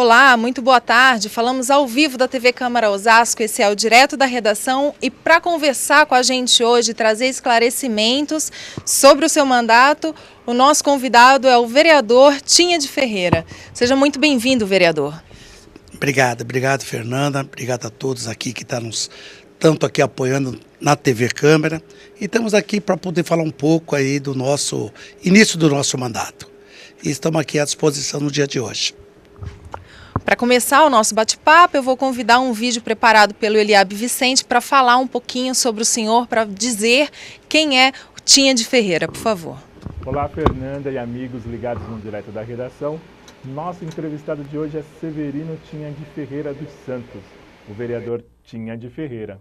Olá, muito boa tarde. Falamos ao vivo da TV Câmara Osasco, esse é o Direto da Redação. E para conversar com a gente hoje, trazer esclarecimentos sobre o seu mandato, o nosso convidado é o vereador Tinha de Ferreira. Seja muito bem-vindo, vereador. Obrigado, Fernanda. Obrigado a todos aqui que estão nos tanto aqui apoiando na TV Câmara. E estamos aqui para poder falar um pouco aí do nosso início do nosso mandato. E estamos aqui à disposição no dia de hoje. Para começar o nosso bate-papo, eu vou convidar um vídeo preparado pelo Eliabe Vicente para falar um pouquinho sobre o senhor, para dizer quem é o Tinha de Ferreira, por favor. Olá, Fernanda e amigos ligados no Direto da Redação. Nosso entrevistado de hoje é Severino Tinha de Ferreira dos Santos, o vereador Tinha de Ferreira.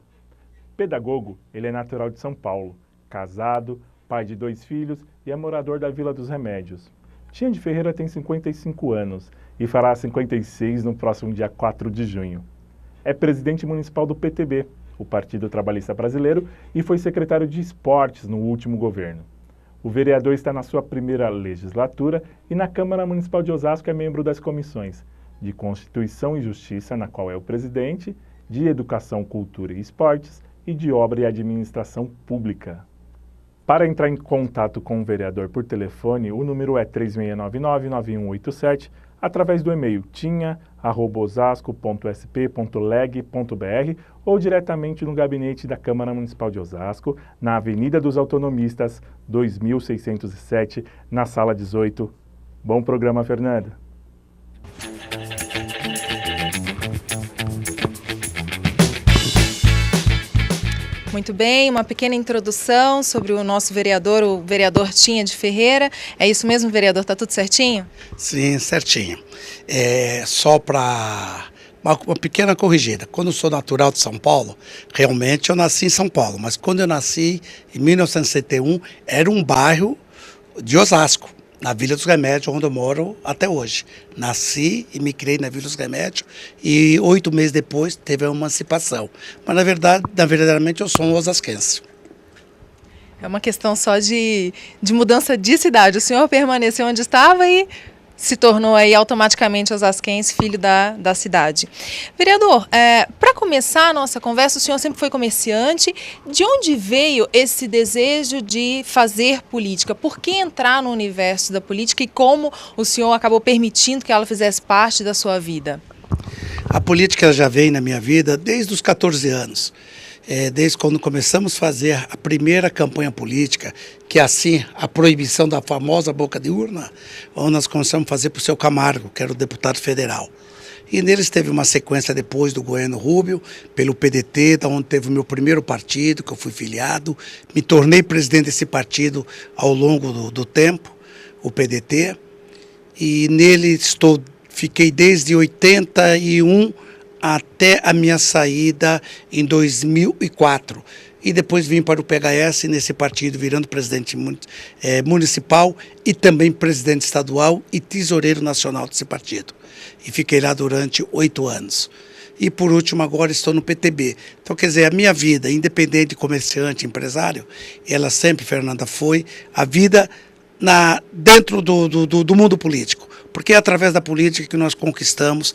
Pedagogo, ele é natural de São Paulo, casado, pai de 2 filhos e é morador da Vila dos Remédios. Tinha de Ferreira tem 55 anos e fará 56 no próximo dia 4 de junho. É presidente municipal do PTB, o Partido Trabalhista Brasileiro, e foi secretário de Esportes no último governo. O vereador está na sua primeira legislatura e na Câmara Municipal de Osasco é membro das comissões de Constituição e Justiça, na qual é o presidente, de Educação, Cultura e Esportes e de Obra e Administração Pública. Para entrar em contato com o vereador por telefone, o número é 3699-9187, através do e-mail tinha@osasco.sp.leg.br ou diretamente no gabinete da Câmara Municipal de Osasco, na Avenida dos Autonomistas, 2607, na Sala 18. Bom programa, Fernanda. Muito bem, uma pequena introdução sobre o nosso vereador, o vereador Tinha de Ferreira. É isso mesmo, vereador? Está tudo certinho? Sim, certinho. Só para uma pequena corrigida. Quando eu sou natural de São Paulo, realmente eu nasci em São Paulo, mas quando eu nasci em 1961, era um bairro de Osasco, na Vila dos Remédios, onde eu moro até hoje. Nasci e me criei na Vila dos Remédios e 8 meses depois teve a emancipação. Mas verdadeiramente eu sou um osasquense. É uma questão só de mudança de cidade. O senhor permaneceu onde estava e se tornou aí automaticamente osasquense, filho da cidade. Vereador, para começar a nossa conversa, o senhor sempre foi comerciante. De onde veio esse desejo de fazer política? Por que entrar no universo da política e como o senhor acabou permitindo que ela fizesse parte da sua vida? A política já vem na minha vida desde os 14 anos. Desde quando começamos a fazer a primeira campanha política, que é assim, a proibição da famosa boca de urna, onde nós começamos a fazer para o seu Camargo, que era o deputado federal. E neles teve uma sequência depois do Goiano Rubio, pelo PDT, da onde teve o meu primeiro partido, que eu fui filiado. Me tornei presidente desse partido ao longo do tempo, o PDT. E nele fiquei desde 81 até a minha saída em 2004. E depois vim para o PHS nesse partido, virando presidente municipal e também presidente estadual e tesoureiro nacional desse partido. E fiquei lá durante 8 anos. E por último agora estou no PTB. Então quer dizer, a minha vida, independente de comerciante, empresário, ela sempre, Fernanda, foi a vida dentro do mundo político. Porque é através da política que nós conquistamos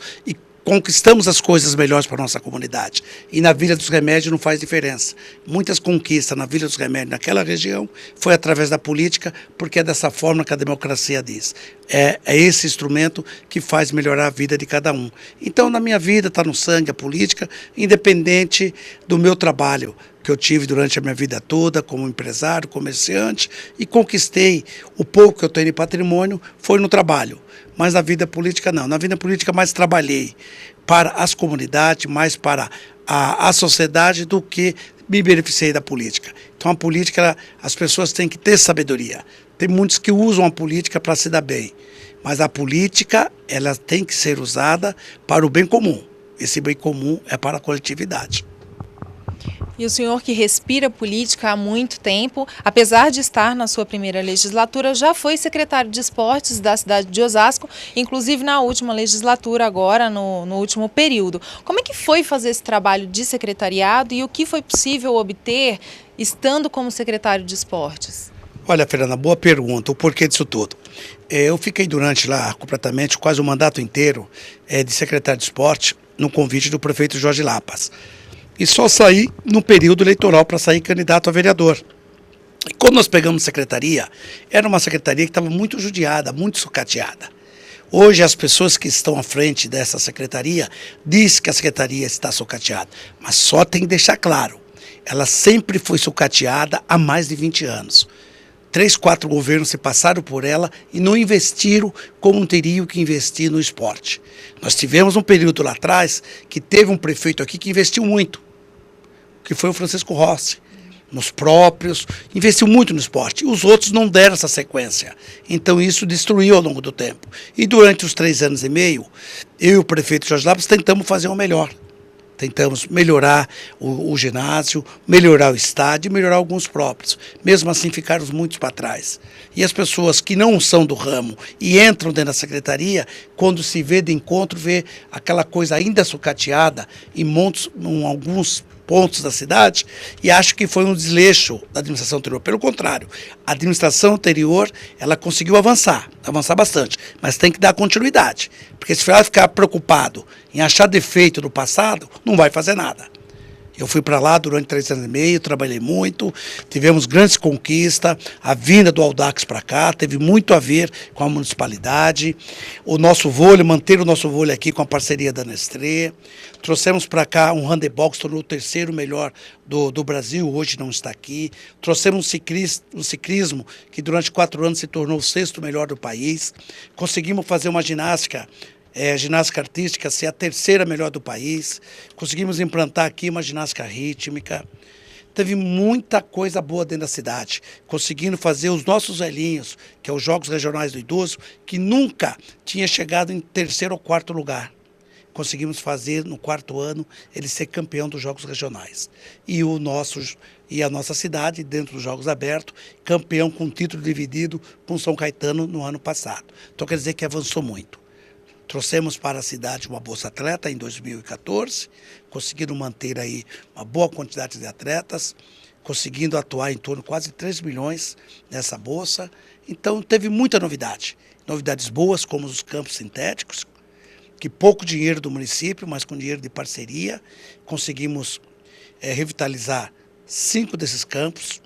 as coisas melhores para a nossa comunidade. E na Vila dos Remédios não faz diferença. Muitas conquistas na Vila dos Remédios, naquela região, foi através da política, porque é dessa forma que a democracia diz. É esse instrumento que faz melhorar a vida de cada um. Então, na minha vida está no sangue a política, independente do meu trabalho, que eu tive durante a minha vida toda como empresário, comerciante, e conquistei o pouco que eu tenho de patrimônio, foi no trabalho. Mas na vida política não. Na vida política mais trabalhei para as comunidades, mais para a sociedade do que me beneficiei da política. Então a política, as pessoas têm que ter sabedoria. Tem muitos que usam a política para se dar bem. Mas a política, ela tem que ser usada para o bem comum. Esse bem comum é para a coletividade. E o senhor que respira política há muito tempo, apesar de estar na sua primeira legislatura, já foi secretário de esportes da cidade de Osasco, inclusive na última legislatura agora, no último período. Como é que foi fazer esse trabalho de secretariado e o que foi possível obter estando como secretário de esportes? Olha, Fernanda, boa pergunta. O porquê disso tudo? Eu fiquei durante lá, completamente, quase o mandato inteiro de secretário de esporte, no convite do prefeito Jorge Lapas. E só saí no período eleitoral para sair candidato a vereador. E quando nós pegamos secretaria, era uma secretaria que estava muito judiada, muito sucateada. Hoje as pessoas que estão à frente dessa secretaria dizem que a secretaria está sucateada, mas só tem que deixar claro, ela sempre foi sucateada há mais de 20 anos. 3, 4 governos se passaram por ela e não investiram como teriam que investir no esporte. Nós tivemos um período lá atrás que teve um prefeito aqui que investiu muito, que foi o Francisco Rossi, nos próprios, investiu muito no esporte. Os outros não deram essa sequência. Então isso destruiu ao longo do tempo. E durante os 3 anos e meio, eu e o prefeito Jorge Lapas tentamos fazer o melhor. Tentamos melhorar o ginásio, melhorar o estádio e melhorar alguns próprios. Mesmo assim, ficaram muitos para trás. E as pessoas que não são do ramo e entram dentro da secretaria, quando se vê de encontro, vê aquela coisa ainda sucateada em alguns pontos da cidade e acho que foi um desleixo da administração anterior. Pelo contrário, a administração anterior ela conseguiu avançar bastante, mas tem que dar continuidade, porque se ela ficar preocupado em achar defeito do passado, não vai fazer nada. Eu fui para lá durante 3 anos e meio, trabalhei muito, tivemos grandes conquistas, a vinda do Audax para cá teve muito a ver com a municipalidade, o nosso vôlei, manter o nosso vôlei aqui com a parceria da Nestlé, trouxemos para cá um handebol que se tornou o 3º melhor do Brasil, hoje não está aqui, trouxemos um ciclismo que durante 4 anos se tornou o 6º melhor do país, conseguimos fazer uma ginástica artística ser a 3ª melhor do país. Conseguimos implantar aqui uma ginástica rítmica. Teve muita coisa boa dentro da cidade. Conseguindo fazer os nossos velhinhos, que é os Jogos Regionais do Idoso, que nunca tinha chegado em 3º ou 4º lugar. Conseguimos fazer, no 4º ano, ele ser campeão dos Jogos Regionais. E a nossa cidade, dentro dos Jogos Abertos, campeão com título dividido com São Caetano no ano passado. Então quer dizer que avançou muito. Trouxemos para a cidade uma Bolsa Atleta em 2014, conseguindo manter aí uma boa quantidade de atletas, conseguindo atuar em torno de quase 3 milhões nessa bolsa. Então teve muita novidade. Novidades boas, como os campos sintéticos, que pouco dinheiro do município, mas com dinheiro de parceria, conseguimos revitalizar 5 desses campos,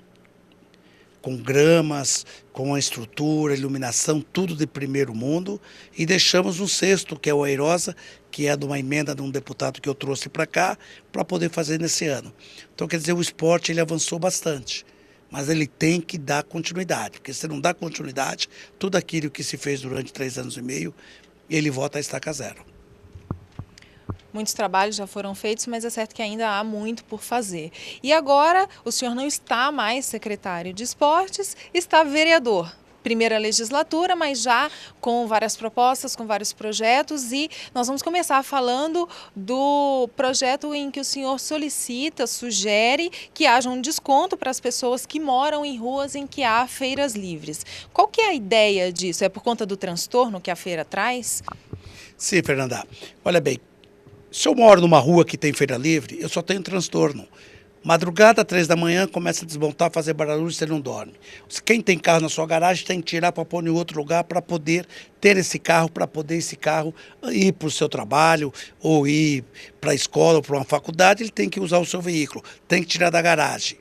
com gramas, com a estrutura, iluminação, tudo de primeiro mundo, e deixamos um 6º, que é o Airosa, que é de uma emenda de um deputado que eu trouxe para cá, para poder fazer nesse ano. Então, quer dizer, o esporte ele avançou bastante, mas ele tem que dar continuidade, porque se não dá continuidade, tudo aquilo que se fez durante 3 anos e meio, ele volta a estaca zero. Muitos trabalhos já foram feitos, mas é certo que ainda há muito por fazer. E agora, o senhor não está mais secretário de esportes, está vereador. 1ª legislatura, mas já com várias propostas, com vários projetos, e nós vamos começar falando do projeto em que o senhor solicita, sugere que haja um desconto para as pessoas que moram em ruas em que há feiras livres. Qual que é a ideia disso? É por conta do transtorno que a feira traz? Sim, Fernanda. Olha bem, se eu moro numa rua que tem feira livre, eu só tenho transtorno. Madrugada, 3 da manhã, começa a desmontar, fazer barulho e você não dorme. Quem tem carro na sua garagem tem que tirar para pôr em outro lugar para poder ter esse carro, para poder esse carro ir para o seu trabalho ou ir para a escola ou para uma faculdade, ele tem que usar o seu veículo, tem que tirar da garagem.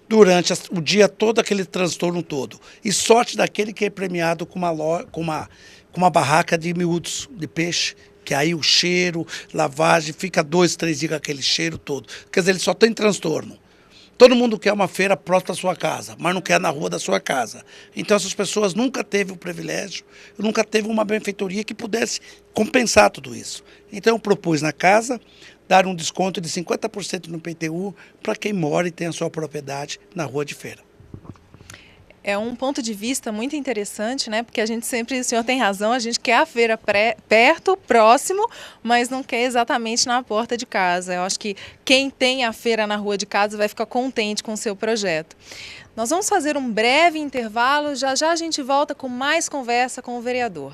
Durante o dia todo, aquele transtorno todo. E sorte daquele que é premiado com uma barraca de miúdos, de peixe, que aí o cheiro, lavagem, fica 2, 3 dias com aquele cheiro todo. Quer dizer, ele só tem transtorno. Todo mundo quer uma feira próxima da sua casa, mas não quer na rua da sua casa. Então essas pessoas nunca teve o privilégio, nunca teve uma benfeitoria que pudesse compensar tudo isso. Então eu propus na casa dar um desconto de 50% no IPTU para quem mora e tem a sua propriedade na rua de feira. É um ponto de vista muito interessante, né? Porque a gente sempre, o senhor tem razão, a gente quer a feira perto, próximo, mas não quer exatamente na porta de casa. Eu acho que quem tem a feira na rua de casa vai ficar contente com o seu projeto. Nós vamos fazer um breve intervalo, já já a gente volta com mais conversa com o vereador.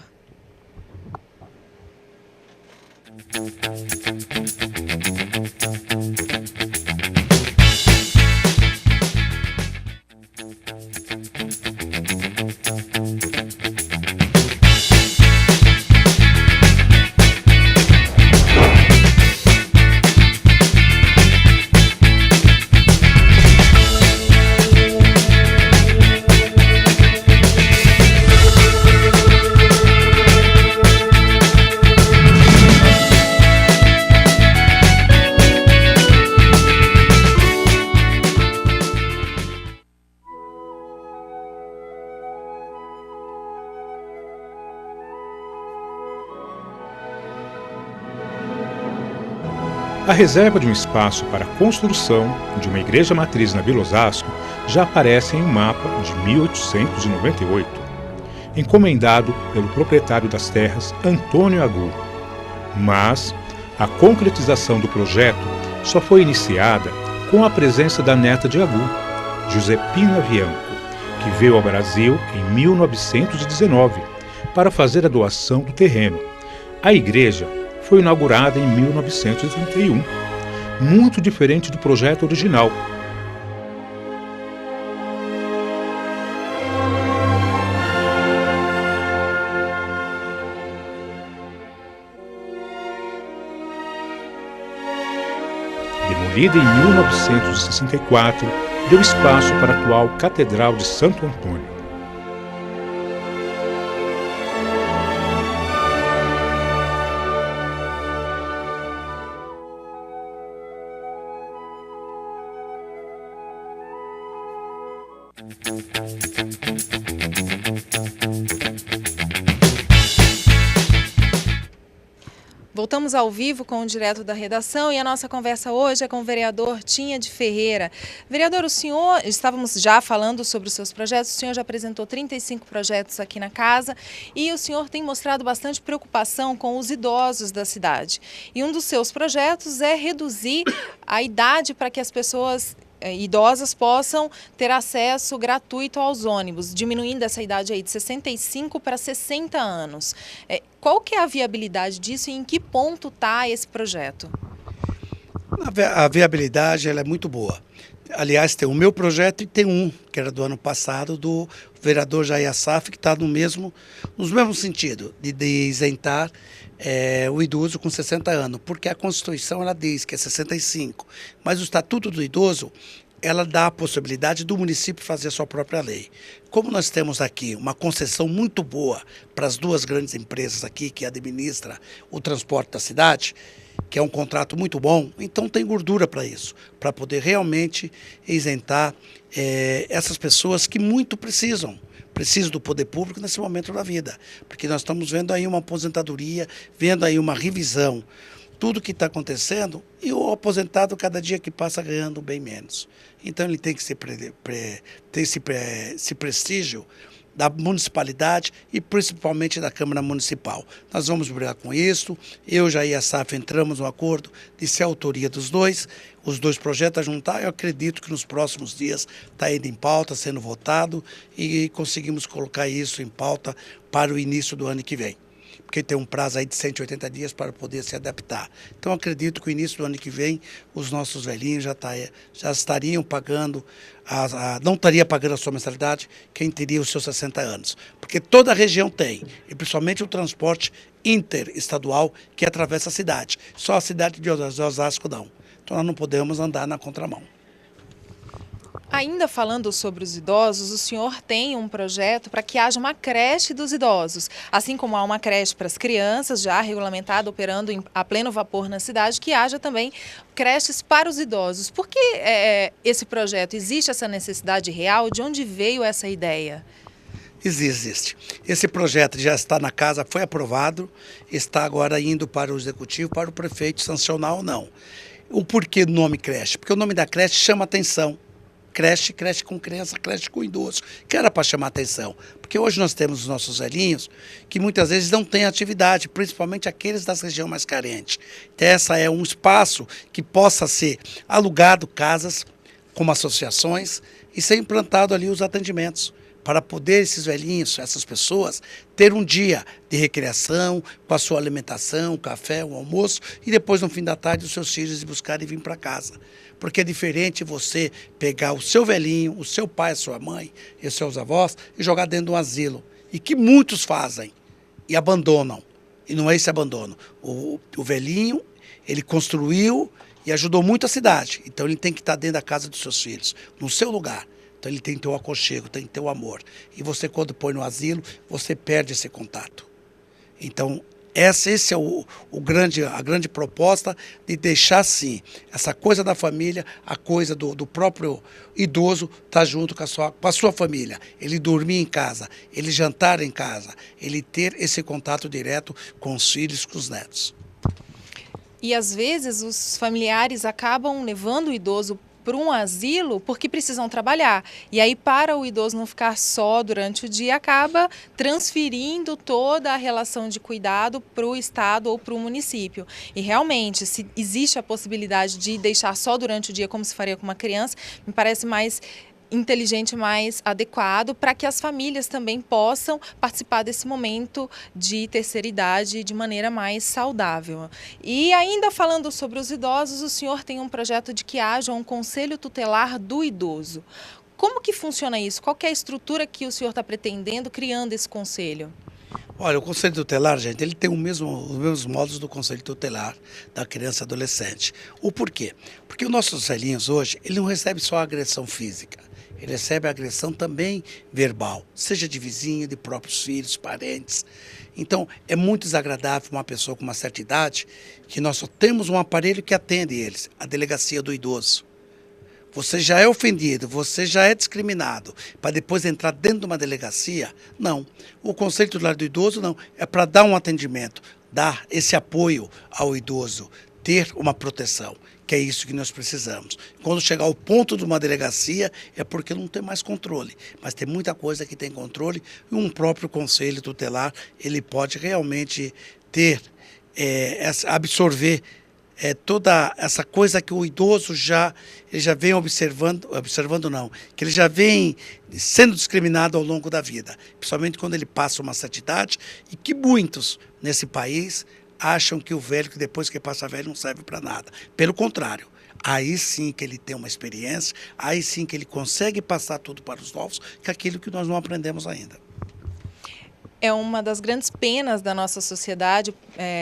A reserva de um espaço para a construção de uma igreja matriz na Vila Osasco já aparece em um mapa de 1898, encomendado pelo proprietário das terras Antônio Agu. Mas a concretização do projeto só foi iniciada com a presença da neta de Agu, Josepina Bianco, que veio ao Brasil em 1919 para fazer a doação do terreno. A igreja foi inaugurada em 1931, muito diferente do projeto original. Demolida em 1964, deu espaço para a atual Catedral de Santo Antônio. Voltamos ao vivo com o Direto da Redação e a nossa conversa hoje é com o vereador Tinha de Ferreira. Vereador, o senhor, estávamos já falando sobre os seus projetos, o senhor já apresentou 35 projetos aqui na casa e o senhor tem mostrado bastante preocupação com os idosos da cidade. E um dos seus projetos é reduzir a idade para que as pessoas idosas possam ter acesso gratuito aos ônibus, diminuindo essa idade aí de 65 para 60 anos. Qual que é a viabilidade disso e em que ponto está esse projeto? A viabilidade ela é muito boa. Aliás, tem o meu projeto e tem um, que era do ano passado, do vereador Jair Assaf, que está no mesmo sentido, de isentar o idoso com 60 anos, porque a Constituição ela diz que é 65, mas o Estatuto do Idoso ela dá a possibilidade do município fazer a sua própria lei. Como nós temos aqui uma concessão muito boa para as duas grandes empresas aqui que administram o transporte da cidade, que é um contrato muito bom, então tem gordura para isso, para poder realmente isentar essas pessoas que muito precisam do poder público nesse momento da vida, porque nós estamos vendo aí uma aposentadoria, vendo aí uma revisão, tudo que está acontecendo, e o aposentado cada dia que passa ganhando bem menos. Então ele tem que ter esse prestígio da municipalidade e principalmente da Câmara Municipal. Nós vamos brigar com isso. Eu e a SAF entramos no acordo de ser a autoria dos dois, os dois projetos a juntar. Eu acredito que nos próximos dias está indo em pauta, sendo votado e conseguimos colocar isso em pauta para o início do ano que vem. Porque tem um prazo aí de 180 dias para poder se adaptar. Então, acredito que no início do ano que vem, os nossos velhinhos já estariam pagando, não estaria pagando a sua mensalidade, quem teria os seus 60 anos. Porque toda a região tem, e principalmente o transporte interestadual que atravessa a cidade. Só a cidade de Osasco não. Então, nós não podemos andar na contramão. Ainda falando sobre os idosos, o senhor tem um projeto para que haja uma creche dos idosos, assim como há uma creche para as crianças, já regulamentada, operando a pleno vapor na cidade, que haja também creches para os idosos. Por que esse projeto? Existe essa necessidade real? De onde veio essa ideia? Existe. Esse projeto já está na casa, foi aprovado, está agora indo para o executivo, para o prefeito sancionar ou não. O porquê do nome creche? Porque o nome da creche chama atenção. Creche com criança, creche com idoso, que era para chamar atenção. Porque hoje nós temos os nossos velhinhos que muitas vezes não têm atividade, principalmente aqueles das regiões mais carentes. Então, essa é um espaço que possa ser alugado, casas, como associações, e ser implantado ali os atendimentos, para poder esses velhinhos, essas pessoas, ter um dia de recreação, com a sua alimentação, o café, o almoço, e depois, no fim da tarde, os seus filhos buscarem vir para casa. Porque é diferente você pegar o seu velhinho, o seu pai, a sua mãe e os seus avós e jogar dentro de um asilo. E que muitos fazem e abandonam. E não é esse abandono. O velhinho, ele construiu e ajudou muito a cidade. Então ele tem que estar dentro da casa dos seus filhos, no seu lugar. Então ele tem que ter o aconchego, tem que ter o amor. E você, quando põe no asilo, você perde esse contato. Então, esse é a grande proposta de deixar, sim, essa coisa da família, a coisa do próprio idoso estar junto com a sua família. Ele dormir em casa, ele jantar em casa, ele ter esse contato direto com os filhos, com os netos. E às vezes os familiares acabam levando o idoso para um asilo porque precisam trabalhar. E aí, para o idoso não ficar só durante o dia, acaba transferindo toda a relação de cuidado para o estado ou para o município. E realmente, se existe a possibilidade de deixar só durante o dia, como se faria com uma criança, me parece mais inteligente, mais adequado, para que as famílias também possam participar desse momento de terceira idade de maneira mais saudável. E ainda falando sobre os idosos, o senhor tem um projeto de que haja um conselho tutelar do idoso. Como que funciona isso? Qual que é a estrutura que o senhor está pretendendo criando esse conselho? Olha, o Conselho Tutelar, gente, ele tem os mesmos modos do Conselho Tutelar da criança e adolescente. O porquê? Porque os nossos velhinhos hoje, ele não recebe só agressão física. Ele recebe agressão também verbal, seja de vizinho, de próprios filhos, parentes. Então, é muito desagradável uma pessoa com uma certa idade que nós só temos um aparelho que atende eles, a delegacia do idoso. Você já é ofendido, você já é discriminado, para depois entrar dentro de uma delegacia? Não. O Conselho Tutelar do Idoso não, é para dar um atendimento, dar esse apoio ao idoso, ter uma proteção, que é isso que nós precisamos. Quando chegar ao ponto de uma delegacia, é porque não tem mais controle, mas tem muita coisa que tem controle e um próprio Conselho Tutelar, ele pode realmente ter, absorver toda essa coisa que o idoso ele já vem observando não, que ele já vem sendo discriminado ao longo da vida, principalmente quando ele passa uma certa idade e que muitos nesse país acham que o velho, que depois que passa velho, não serve para nada. Pelo contrário, aí sim que ele tem uma experiência, aí sim que ele consegue passar tudo para os novos, que é aquilo que nós não aprendemos ainda. É uma das grandes penas da nossa sociedade,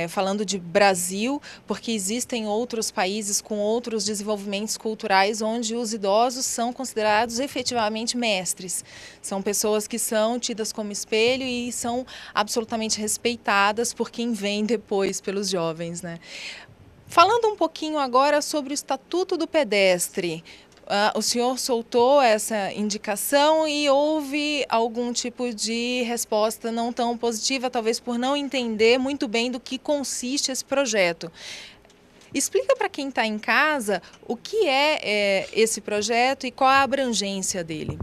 falando de Brasil, porque existem outros países com outros desenvolvimentos culturais onde os idosos são considerados efetivamente mestres. São pessoas que são tidas como espelho e são absolutamente respeitadas por quem vem depois, pelos jovens, né? Falando um pouquinho agora sobre o Estatuto do Pedestre. O senhor soltou essa indicação e houve algum tipo de resposta não tão positiva, talvez por não entender muito bem do que consiste esse projeto. Explica para quem está em casa o que é esse projeto e qual a abrangência dele.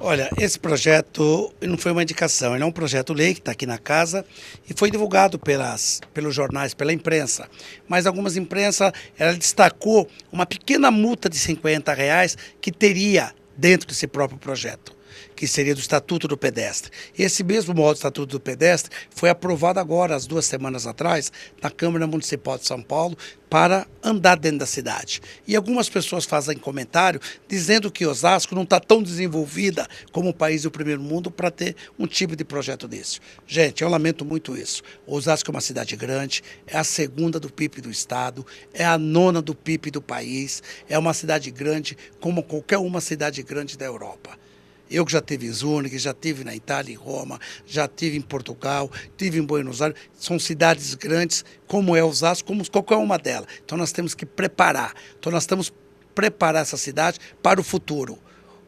Olha, esse projeto não foi uma indicação, ele é um projeto-lei que está aqui na casa e foi divulgado pelos jornais, pela imprensa. Mas algumas imprensas, ela destacou uma pequena multa de R$50 que teria dentro desse próprio projeto, que seria do Estatuto do Pedestre. Esse mesmo modo do Estatuto do Pedestre foi aprovado agora, há 2 semanas atrás, na Câmara Municipal de São Paulo, para andar dentro da cidade. E algumas pessoas fazem comentário dizendo que Osasco não está tão desenvolvida como o país do primeiro mundo para ter um tipo de projeto desse. Gente, eu lamento muito isso. Osasco é uma cidade grande, é a 2ª do PIB do estado, é a 9ª do PIB do país, é uma cidade grande como qualquer uma cidade grande da Europa. Eu que já tive em Zurique, já tive na Itália, em Roma, já tive em Portugal, tive em Buenos Aires. São cidades grandes, como é Osasco, como qualquer uma delas. Então nós temos que preparar. Então nós estamos preparar essa cidade para o futuro,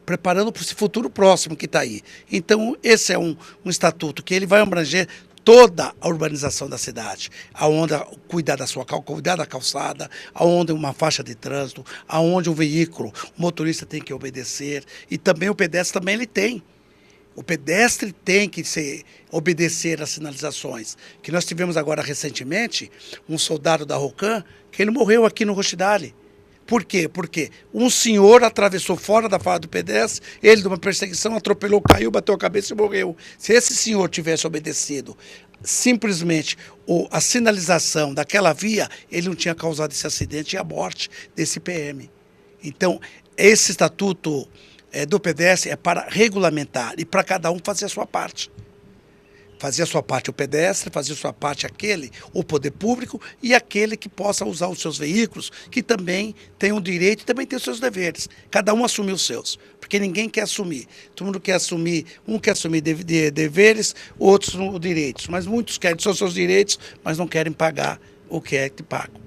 preparando para esse futuro próximo que está aí. Então esse é um estatuto que ele vai abranger toda a urbanização da cidade, aonde cuidar da calçada, aonde uma faixa de trânsito, aonde o veículo, o motorista tem que obedecer, e também o pedestre também ele tem. O pedestre tem que obedecer às sinalizações. Que nós tivemos agora recentemente um soldado da Rocan que ele morreu aqui no Rochdale. Por quê? Porque um senhor atravessou fora da faixa do pedestre, ele de uma perseguição atropelou, caiu, bateu a cabeça e morreu. Se esse senhor tivesse obedecido simplesmente a sinalização daquela via, ele não tinha causado esse acidente e a morte desse PM. Então, esse estatuto do pedestre é para regulamentar e para cada um fazer a sua parte. Fazia a sua parte o pedestre, fazia a sua parte o poder público e aquele que possa usar os seus veículos, que também tem um direito e também tem os seus deveres. Cada um assume os seus, porque ninguém quer assumir. Todo mundo quer assumir, um quer assumir deveres, outros direitos. Mas muitos querem só os seus direitos, mas não querem pagar o que é que pagam.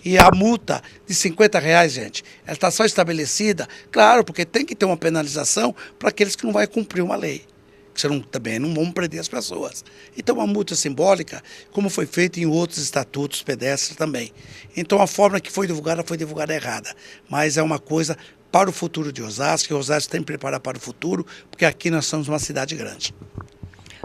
E a multa de R$50, gente, ela está só estabelecida, claro, porque tem que ter uma penalização para aqueles que não vão cumprir uma lei. Também não vamos prender as pessoas. Então, uma multa simbólica, como foi feito em outros estatutos pedestres também. Então, a forma que foi divulgada errada. Mas é uma coisa para o futuro de Osasco, que Osasco tem que preparar para o futuro, porque aqui nós somos uma cidade grande.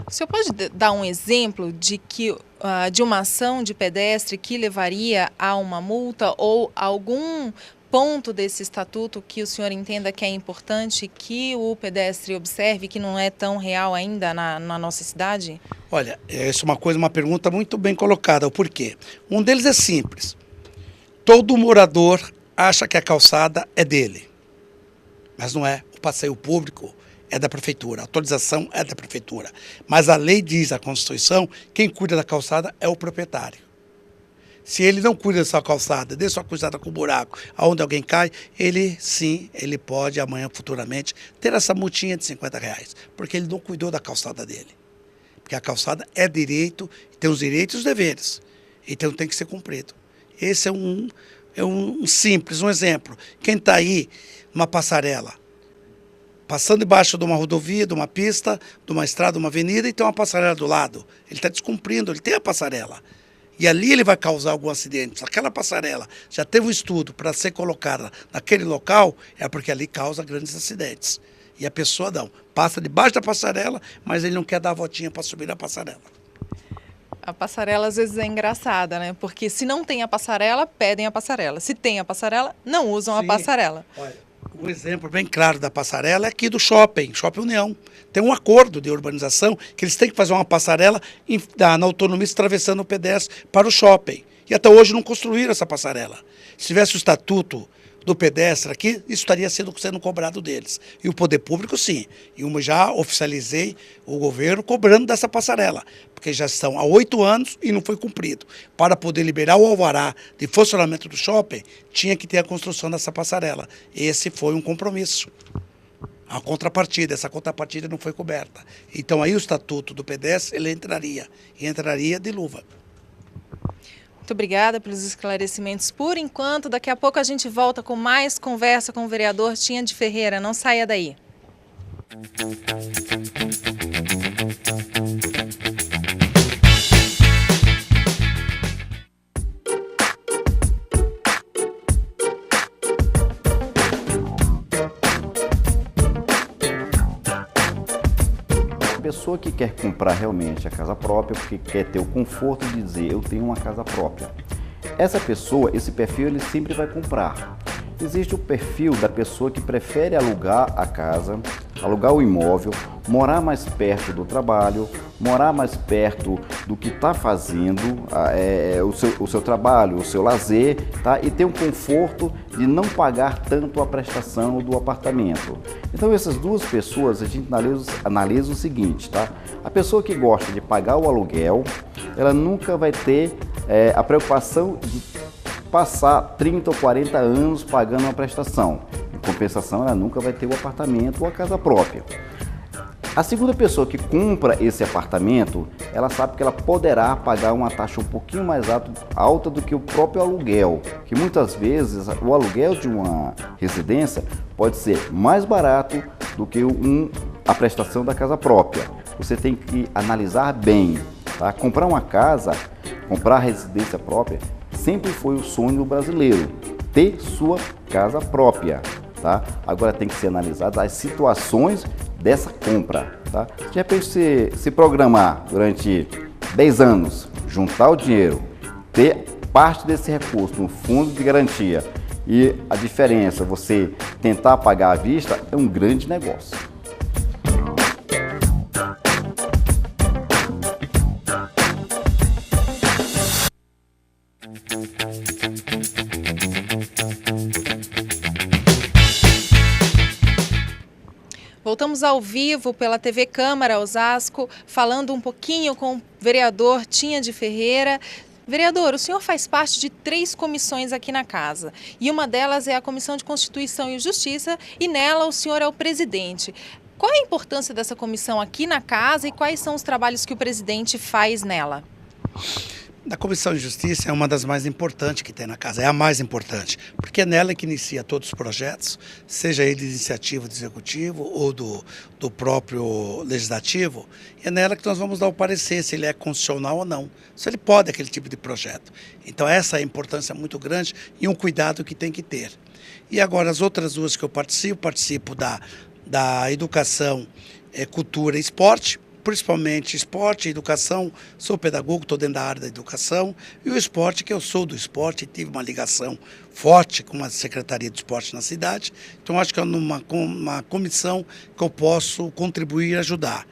O senhor pode dar um exemplo de uma ação de pedestre que levaria a uma multa ou algum ponto desse estatuto que o senhor entenda que é importante que o pedestre observe, que não é tão real ainda na nossa cidade? Olha, essa é uma pergunta muito bem colocada. O porquê? Um deles é simples. Todo morador acha que a calçada é dele, mas não é. O passeio público é da prefeitura, a autorização é da prefeitura. Mas a lei diz, a Constituição, quem cuida da calçada é o proprietário. Se ele não cuida da sua calçada, deixa sua calçada com buraco, aonde alguém cai, ele pode amanhã, futuramente, ter essa multinha de R$50, porque ele não cuidou da calçada dele. Porque a calçada é direito, tem os direitos e os deveres, então tem que ser cumprido. Esse é um simples, um exemplo. Quem está aí, numa passarela, passando debaixo de uma rodovia, de uma pista, de uma estrada, de uma avenida, e tem uma passarela do lado. Ele está descumprindo, ele tem a passarela. E ali ele vai causar algum acidente. Se aquela passarela já teve um estudo para ser colocada naquele local, é porque ali causa grandes acidentes. E a pessoa não. Passa debaixo da passarela, mas ele não quer dar a voltinha para subir na passarela. A passarela às vezes é engraçada, né? Porque se não tem a passarela, pedem a passarela. Se tem a passarela, não usam a passarela. Olha, um exemplo bem claro da passarela é aqui do Shopping União. Tem um acordo de urbanização que eles têm que fazer uma passarela na autonomia atravessando o pedestre para o shopping. E até hoje não construíram essa passarela. Se tivesse o estatuto do pedestre aqui, isso estaria sendo cobrado deles. E o poder público, sim. E eu já oficializei o governo cobrando dessa passarela, porque já estão há 8 anos e não foi cumprido. Para poder liberar o alvará de funcionamento do shopping, tinha que ter a construção dessa passarela. Esse foi um compromisso. A contrapartida, essa contrapartida não foi coberta. Então aí o estatuto do pedestre, ele entraria de luva. Muito obrigada pelos esclarecimentos por enquanto. Daqui a pouco a gente volta com mais conversa com o vereador Tinha de Ferreira. Não saia daí. Pessoa que quer comprar realmente a casa própria, porque quer ter o conforto de dizer eu tenho uma casa própria. Essa pessoa, esse perfil, ele sempre vai comprar. Existe o perfil da pessoa que prefere alugar a casa, alugar o imóvel, morar mais perto do trabalho, morar mais perto do que está fazendo, o seu trabalho, o seu lazer, tá? E ter um conforto de não pagar tanto a prestação do apartamento. Então essas duas pessoas a gente analisa o seguinte, tá? A pessoa que gosta de pagar o aluguel, ela nunca vai ter a preocupação de passar 30 ou 40 anos pagando uma prestação. Em compensação, ela nunca vai ter o apartamento ou a casa própria. A segunda pessoa que compra esse apartamento, ela sabe que ela poderá pagar uma taxa um pouquinho mais alta do que o próprio aluguel, que muitas vezes o aluguel de uma residência pode ser mais barato do que a prestação da casa própria. Você tem que analisar bem, tá? Comprar uma casa, comprar a residência própria, sempre foi o sonho do brasileiro, ter sua casa própria, tá? Agora tem que ser analisadas as situações dessa compra, tá? De repente se programar durante 10 anos, juntar o dinheiro, ter parte desse recurso no fundo de garantia e a diferença, você tentar pagar à vista, é um grande negócio. Voltamos ao vivo pela TV Câmara Osasco, falando um pouquinho com o vereador Tinha de Ferreira. Vereador, o senhor faz parte de 3 comissões aqui na casa, e uma delas é a Comissão de Constituição e Justiça, e nela o senhor é o presidente. Qual é a importância dessa comissão aqui na casa e quais são os trabalhos que o presidente faz nela? A Comissão de Justiça é uma das mais importantes que tem na casa, é a mais importante, porque é nela que inicia todos os projetos, seja ele de iniciativa do Executivo ou do próprio Legislativo, é nela que nós vamos dar o parecer se ele é constitucional ou não, se ele pode aquele tipo de projeto. Então essa é a importância muito grande e um cuidado que tem que ter. E agora as outras duas que eu participo da educação, cultura e esporte, principalmente esporte, educação, sou pedagogo, estou dentro da área da educação, e o esporte, que eu sou do esporte, tive uma ligação forte com a Secretaria de Esporte na cidade, então acho que é uma comissão que eu posso contribuir e ajudar.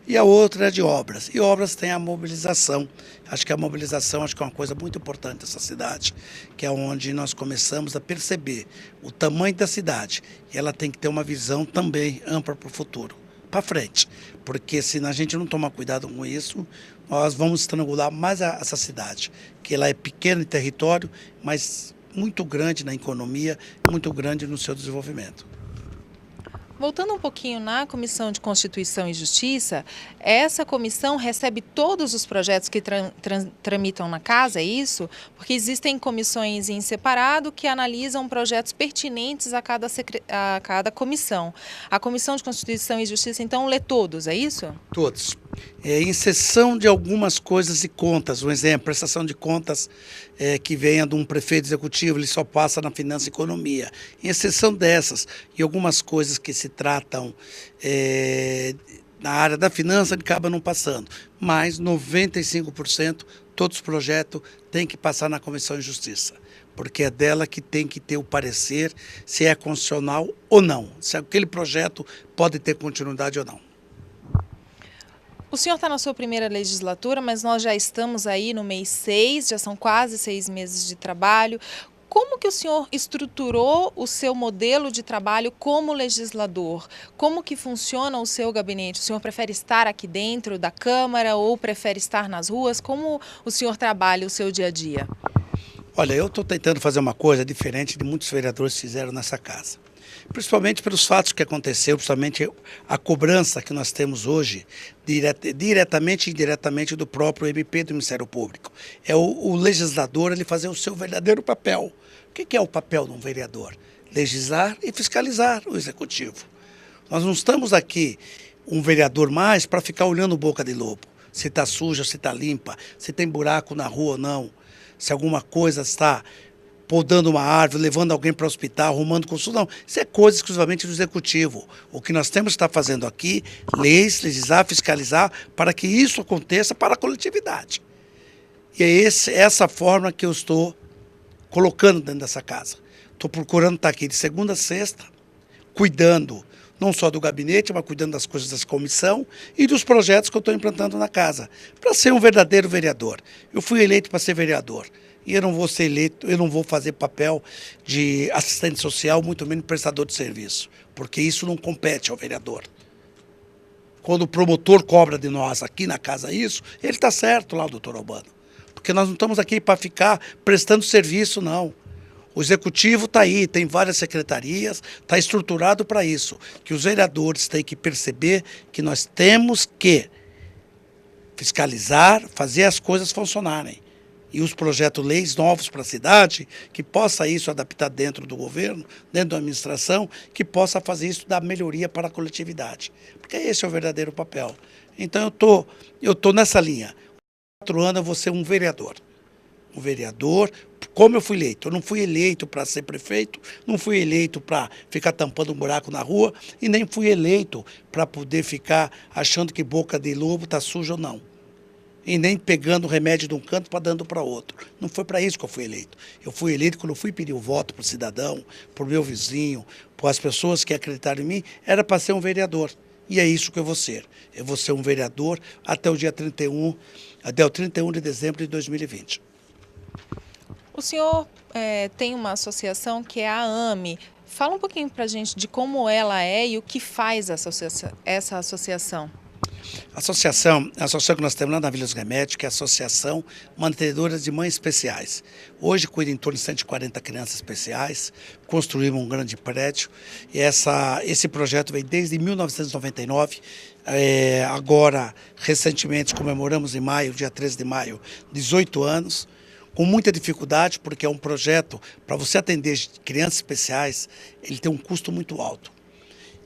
E a outra é de obras, e obras tem a mobilização, acho que a mobilização é uma coisa muito importante dessa cidade, que é onde nós começamos a perceber o tamanho da cidade, e ela tem que ter uma visão também ampla para o futuro, para frente, porque se a gente não tomar cuidado com isso, nós vamos estrangular mais essa cidade, que ela é pequena em território, mas muito grande na economia, muito grande no seu desenvolvimento. Voltando um pouquinho na Comissão de Constituição e Justiça, essa comissão recebe todos os projetos que tramitam na casa, é isso? Porque existem comissões em separado que analisam projetos pertinentes a cada comissão. A Comissão de Constituição e Justiça, então, lê todos, é isso? Todos. Em exceção de algumas coisas e contas, um exemplo, prestação de contas que venha de um prefeito executivo, ele só passa na finança e economia. Em exceção dessas e algumas coisas que se tratam na área da finança, ele acaba não passando. Mas 95% todos os projetos têm que passar na Comissão de Justiça, porque é dela que tem que ter o parecer se é constitucional ou não, se aquele projeto pode ter continuidade ou não. O senhor está na sua primeira legislatura, mas nós já estamos aí no mês 6, já são quase 6 meses de trabalho. Como que o senhor estruturou o seu modelo de trabalho como legislador? Como que funciona o seu gabinete? O senhor prefere estar aqui dentro da Câmara ou prefere estar nas ruas? Como o senhor trabalha o seu dia a dia? Olha, eu estou tentando fazer uma coisa diferente de muitos vereadores fizeram nessa casa. Principalmente pelos fatos que aconteceu, principalmente a cobrança que nós temos hoje, diretamente e indiretamente do próprio MP do Ministério Público. É o legislador ele fazer o seu verdadeiro papel. O que é o papel de um vereador? Legislar e fiscalizar o Executivo. Nós não estamos aqui, um vereador mais, para ficar olhando boca de lobo. Se está suja, se está limpa, se tem buraco na rua ou não, se alguma coisa está podando uma árvore, levando alguém para o hospital, arrumando consulta. Não, isso é coisa exclusivamente do Executivo. O que nós temos que estar fazendo aqui, legislar, fiscalizar, para que isso aconteça para a coletividade. E é essa forma que eu estou colocando dentro dessa casa. Estou procurando estar aqui de segunda a sexta, cuidando não só do gabinete, mas cuidando das coisas da comissão e dos projetos que eu estou implantando na casa, para ser um verdadeiro vereador. Eu fui eleito para ser vereador. E eu não vou ser eleito, eu não vou fazer papel de assistente social, muito menos prestador de serviço, porque isso não compete ao vereador. Quando o promotor cobra de nós aqui na casa isso, ele está certo lá, doutor Albano. Porque nós não estamos aqui para ficar prestando serviço, não. O Executivo está aí, tem várias secretarias, está estruturado para isso. Que os vereadores têm que perceber que nós temos que fiscalizar, fazer as coisas funcionarem. E os projetos-leis novos para a cidade, que possa isso adaptar dentro do governo, dentro da administração, que possa fazer isso dar melhoria para a coletividade. Porque esse é o verdadeiro papel. Então eu tô nessa linha. 4 anos eu vou ser um vereador. Um vereador, como eu fui eleito. Eu não fui eleito para ser prefeito, não fui eleito para ficar tampando um buraco na rua e nem fui eleito para poder ficar achando que boca de lobo está suja ou não. E nem pegando o remédio de um canto para dando para outro. Não foi para isso que eu fui eleito. Eu fui eleito quando eu fui pedir o voto para o cidadão, para o meu vizinho, para as pessoas que acreditaram em mim, era para ser um vereador. E é isso que eu vou ser. Eu vou ser um vereador até o dia 31 de dezembro de 2020. O senhor tem uma associação que é a AME. Fala um pouquinho para a gente de como ela é e o que faz essa associação. A associação que nós temos lá na Vila dos Remédios, que é a Associação Mantenedora de Mães Especiais. Hoje cuida em torno de 140 crianças especiais, construímos um grande prédio e esse projeto vem desde 1999. Agora, recentemente, comemoramos em maio, dia 13 de maio, 18 anos, com muita dificuldade, porque é um projeto, para você atender crianças especiais, ele tem um custo muito alto.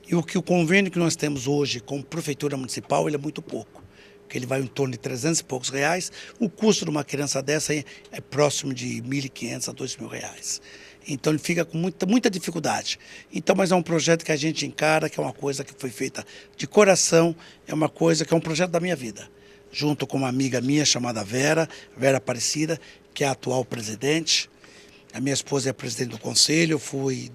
E o convênio que nós temos hoje com a Prefeitura Municipal, ele é muito pouco, que ele vai em torno de 300 e poucos reais, o custo de uma criança dessa é próximo de 1.500 a 2.000 reais. Então ele fica com muita dificuldade. Então, mas é um projeto que a gente encara, que é uma coisa que foi feita de coração, é uma coisa que é um projeto da minha vida. Junto com uma amiga minha chamada Vera Aparecida, que é a atual presidente. A minha esposa é presidente do conselho, eu fui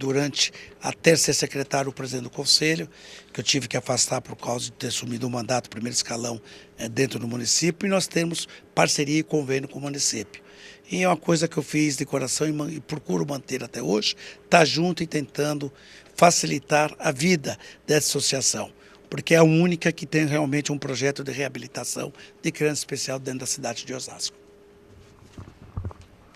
até ser secretário, o presidente do conselho, que eu tive que afastar por causa de ter assumido o mandato, primeiro escalão, dentro do município, e nós temos parceria e convênio com o município. E é uma coisa que eu fiz de coração e procuro manter até hoje, estar junto e tentando facilitar a vida dessa associação, porque é a única que tem realmente um projeto de reabilitação de criança especial dentro da cidade de Osasco.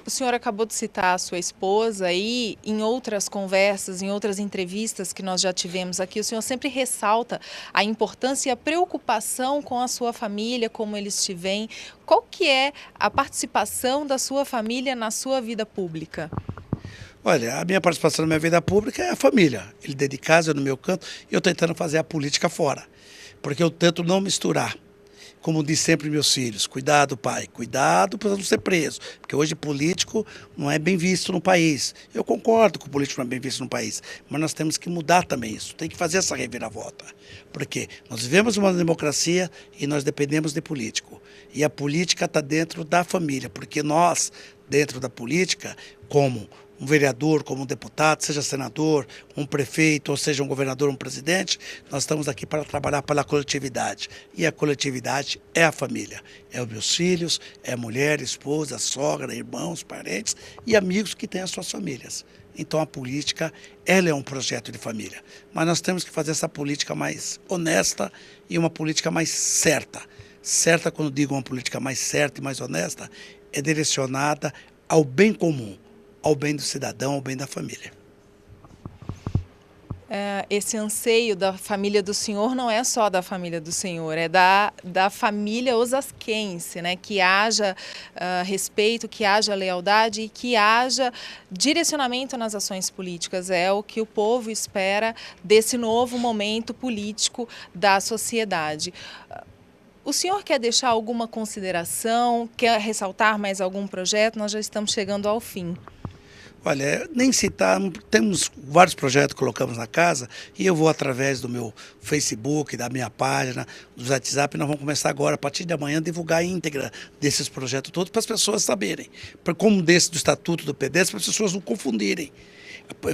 O senhor acabou de citar a sua esposa e em outras conversas, em outras entrevistas que nós já tivemos aqui, o senhor sempre ressalta a importância e a preocupação com a sua família, como eles te veem. Qual que é a participação da sua família na sua vida pública? Olha, a minha participação na minha vida pública é a família. Ele dentro de casa, eu no meu canto, e eu tentando fazer a política fora. Porque eu tento não misturar. Como diz sempre meus filhos, cuidado, pai, cuidado para não ser preso, porque hoje político não é bem visto no país. Eu concordo que o político não é bem visto no país, mas nós temos que mudar também isso, tem que fazer essa reviravolta, porque nós vivemos uma democracia e nós dependemos de político, e a política está dentro da família, porque nós, dentro da política, como um vereador, como um deputado, seja senador, um prefeito, ou seja um governador, um presidente, nós estamos aqui para trabalhar pela coletividade. E a coletividade é a família. É os meus filhos, é a mulher, esposa, sogra, irmãos, parentes e amigos que têm as suas famílias. Então a política, ela é um projeto de família. Mas nós temos que fazer essa política mais honesta e uma política mais certa. Certa, quando digo uma política mais certa e mais honesta, é direcionada ao bem comum, ao bem do cidadão, ao bem da família. Esse anseio da família do senhor não é só da família do senhor, é da família osasquense, né? Que haja respeito, que haja lealdade e que haja direcionamento nas ações políticas. É o que o povo espera desse novo momento político da sociedade. O senhor quer deixar alguma consideração, quer ressaltar mais algum projeto? Nós já estamos chegando ao fim. Olha, nem citar, temos vários projetos que colocamos na casa e eu vou através do meu Facebook, da minha página, do WhatsApp, nós vamos começar agora, a partir de amanhã, divulgar a íntegra desses projetos todos para as pessoas saberem. Como desse do Estatuto do PDS, para as pessoas não confundirem.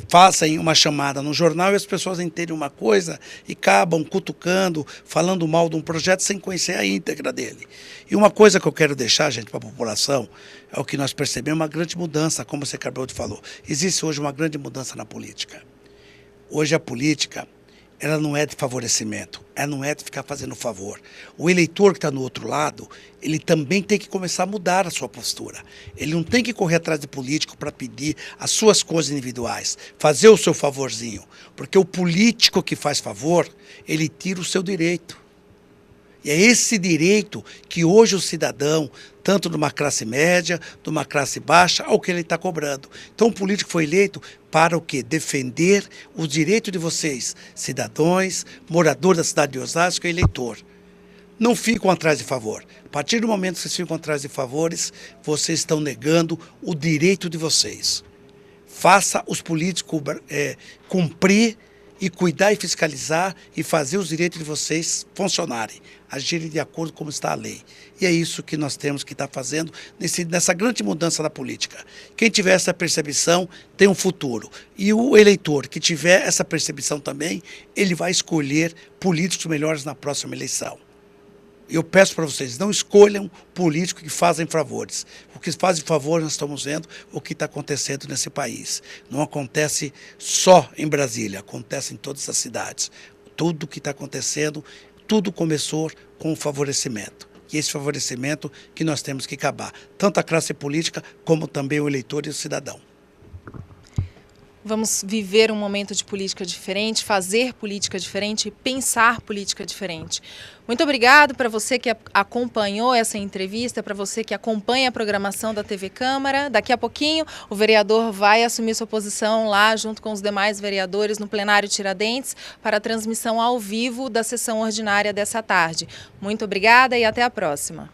Façam uma chamada no jornal e as pessoas entendem uma coisa e acabam cutucando, falando mal de um projeto sem conhecer a íntegra dele. E uma coisa que eu quero deixar, gente, para a população, é o que nós percebemos, uma grande mudança, como você acabou de falar. Existe hoje uma grande mudança na política. Hoje a política, ela não é de favorecimento, ela não é de ficar fazendo favor. O eleitor que está no outro lado, ele também tem que começar a mudar a sua postura. Ele não tem que correr atrás de político para pedir as suas coisas individuais, fazer o seu favorzinho. Porque o político que faz favor, ele tira o seu direito. E é esse direito que hoje o cidadão, tanto de uma classe média, de uma classe baixa, ao que ele está cobrando. Então o político foi eleito para o quê? Defender os direitos de vocês, cidadãos, moradores da cidade de Osasco e eleitor. Não ficam atrás de favor. A partir do momento que vocês ficam atrás de favores, vocês estão negando o direito de vocês. Faça os políticos cumprir e cuidar e fiscalizar e fazer os direitos de vocês funcionarem, agirem de acordo com como está a lei. E é isso que nós temos que estar fazendo nessa grande mudança da política. Quem tiver essa percepção tem um futuro. E o eleitor que tiver essa percepção também, ele vai escolher políticos melhores na próxima eleição. Eu peço para vocês, não escolham políticos que fazem favores. O que fazem favor, nós estamos vendo o que está acontecendo nesse país. Não acontece só em Brasília, acontece em todas as cidades. Tudo o que está acontecendo, tudo começou com o favorecimento. E esse favorecimento que nós temos que acabar, tanto a classe política como também o eleitor e o cidadão. Vamos viver um momento de política diferente, fazer política diferente, pensar política diferente. Muito obrigado para você que acompanhou essa entrevista, para você que acompanha a programação da TV Câmara. Daqui a pouquinho o vereador vai assumir sua posição lá junto com os demais vereadores no plenário Tiradentes para a transmissão ao vivo da sessão ordinária dessa tarde. Muito obrigada e até a próxima.